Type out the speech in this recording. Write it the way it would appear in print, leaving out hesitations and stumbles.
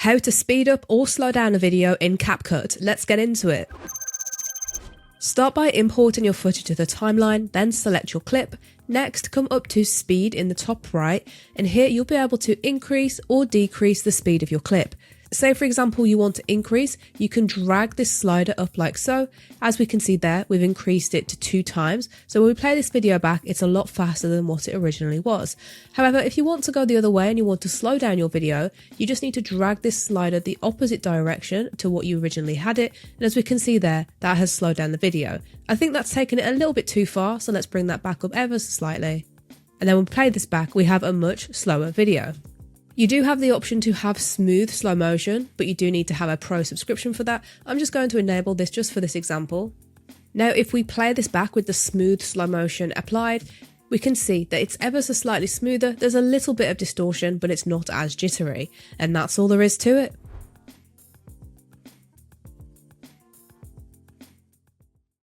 How to speed up or slow down a video in CapCut. Let's get into it. Start by importing your footage to the timeline, then select your clip. Next, come up to speed in the top right, and here you'll be able to increase or decrease the speed of your clip. Say for example you want to increase, you can drag this slider up like so. As we can see there, we've increased it to 2 times, so when we play this video back, it's a lot faster than what it originally was. However, if you want to go the other way and you want to slow down your video, you just need to drag this slider the opposite direction to what you originally had it, and as we can see there, that has slowed down the video. I think that's taken it a little bit too far, so let's bring that back up ever so slightly. And then when we play this back, we have a much slower video. You do have the option to have smooth slow motion, but you do need to have a pro subscription for that. I'm just going to enable this just for this example. Now, if we play this back with the smooth slow motion applied, we can see that it's ever so slightly smoother. There's a little bit of distortion, but it's not as jittery. And that's all there is to it.